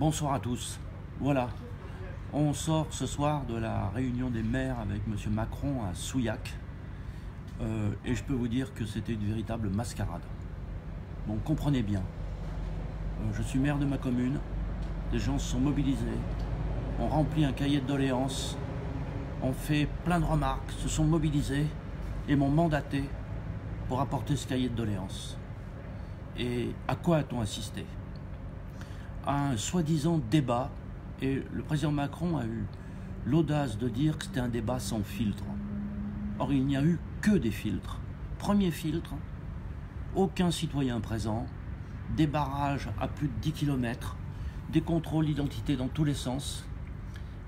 Bonsoir à tous. Voilà, on sort ce soir de la réunion des maires avec M. Macron à Souillac. Et je peux vous dire que c'était une véritable mascarade. Donc comprenez bien, je suis maire de ma commune, les gens se sont mobilisés, on remplit un cahier de doléances, on fait plein de remarques, se sont mobilisés et m'ont mandaté pour apporter ce cahier de doléances. Et à quoi a-t-on assisté? À un soi-disant débat, et le président Macron a eu l'audace de dire que c'était un débat sans filtre. Or, il n'y a eu que des filtres. Premier filtre, aucun citoyen présent, des barrages à plus de 10 km, des contrôles d'identité dans tous les sens.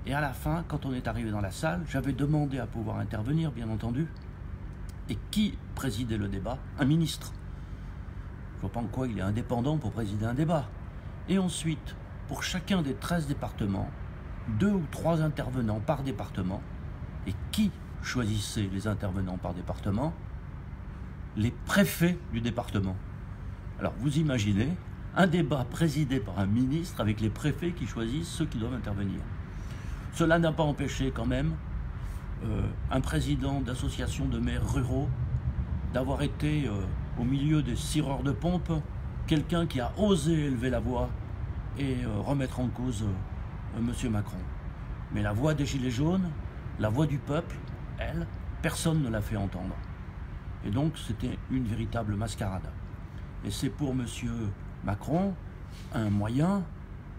Et à la fin, quand on est arrivé dans la salle, j'avais demandé à pouvoir intervenir, bien entendu. Et qui présidait le débat? Un ministre. Je ne vois pas en quoi il est indépendant pour présider un débat. Et ensuite, pour chacun des 13 départements, 2 ou 3 intervenants par département. Et qui choisissait les intervenants par département? Les préfets du département. Alors vous imaginez un débat présidé par un ministre avec les préfets qui choisissent ceux qui doivent intervenir. Cela n'a pas empêché quand même un président d'association de maires ruraux d'avoir été au milieu des cireurs de pompe, quelqu'un qui a osé élever la voix et remettre en cause M. Macron. Mais la voix des Gilets jaunes, la voix du peuple, elle, personne ne l'a fait entendre. Et donc c'était une véritable mascarade. Et c'est pour M. Macron un moyen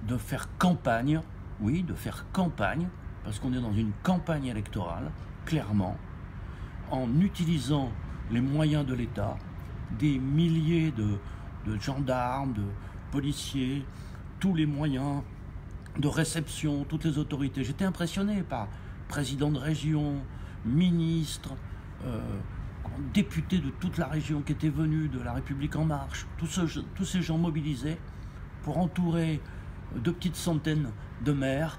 de faire campagne, oui, de faire campagne, parce qu'on est dans une campagne électorale, clairement, en utilisant les moyens de l'État, des milliers de gendarmes, de policiers, tous les moyens de réception, toutes les autorités. J'étais impressionné par président de région, ministre, députés de toute la région qui étaient venus de La République En Marche, tous ces gens mobilisés pour entourer de petites centaines de maires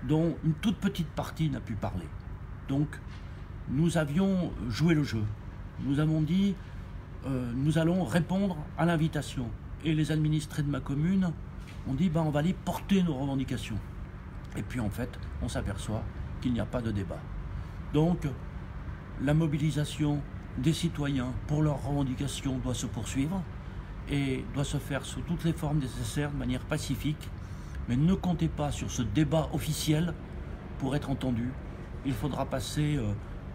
dont une toute petite partie n'a pu parler. Donc nous avions joué le jeu. Nous avons dit nous allons répondre à l'invitation. Et les administrés de ma commune ont dit on va aller porter nos revendications. Et puis en fait, on s'aperçoit qu'il n'y a pas de débat. Donc la mobilisation des citoyens pour leurs revendications doit se poursuivre et doit se faire sous toutes les formes nécessaires, de manière pacifique. Mais ne comptez pas sur ce débat officiel pour être entendu. Il faudra passer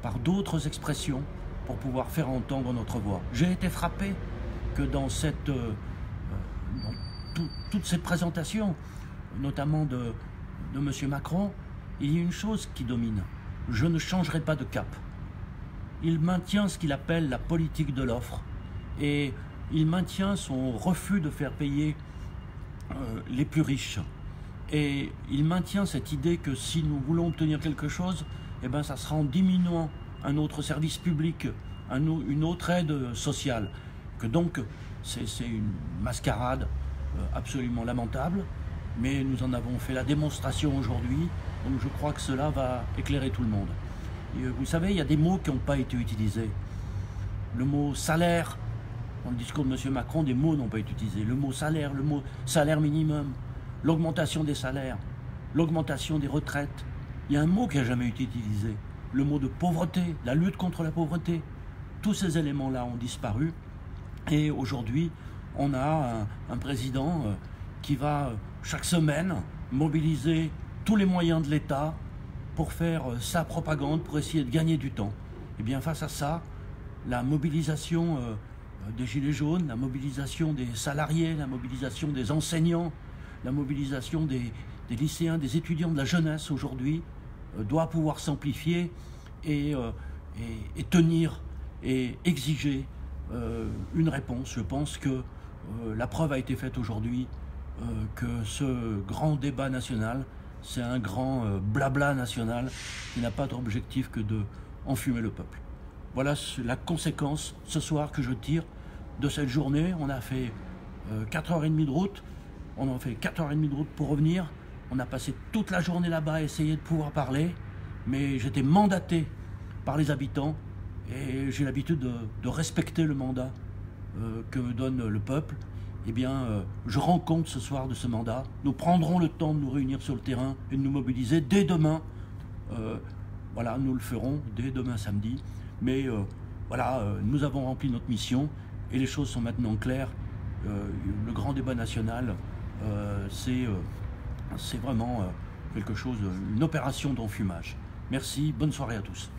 par d'autres expressions pour pouvoir faire entendre notre voix. J'ai été frappé que dans toutes ces présentations, notamment de M. Macron, il y a une chose qui domine. Je ne changerai pas de cap. Il maintient ce qu'il appelle la politique de l'offre et il maintient son refus de faire payer les plus riches. Et il maintient cette idée que si nous voulons obtenir quelque chose, ça sera en diminuant un autre service public, une autre aide sociale. Que donc c'est une mascarade absolument lamentable, mais nous en avons fait la démonstration aujourd'hui, donc je crois que cela va éclairer tout le monde. Et vous savez, il y a des mots qui n'ont pas été utilisés. Le mot salaire, dans le discours de M. Macron, des mots n'ont pas été utilisés. Le mot salaire minimum, l'augmentation des salaires, l'augmentation des retraites. Il y a un mot qui n'a jamais été utilisé. Le mot de pauvreté, la lutte contre la pauvreté. Tous ces éléments-là ont disparu. Et aujourd'hui, on a un président qui va chaque semaine mobiliser tous les moyens de l'État pour faire sa propagande, pour essayer de gagner du temps. Et bien face à ça, la mobilisation des Gilets jaunes, la mobilisation des salariés, la mobilisation des enseignants, la mobilisation des lycéens, des étudiants, de la jeunesse aujourd'hui doit pouvoir s'amplifier et tenir et exiger une réponse. Je pense que la preuve a été faite aujourd'hui que ce grand débat national, c'est un grand blabla national qui n'a pas d'objectif que de enfumer le peuple. Voilà la conséquence ce soir que je tire de cette journée. On a fait 4h30 de route. On a fait 4h30 de route pour revenir. On a passé toute la journée là-bas à essayer de pouvoir parler. Mais j'étais mandaté par les habitants et j'ai l'habitude de respecter le mandat que me donne le peuple. eh bien, je rends compte ce soir de ce mandat. Nous prendrons le temps de nous réunir sur le terrain et de nous mobiliser dès demain. Voilà, nous le ferons dès demain samedi. Mais voilà, nous avons rempli notre mission et les choses sont maintenant claires. Le grand débat national, c'est vraiment quelque chose, une opération d'enfumage. Merci, bonne soirée à tous.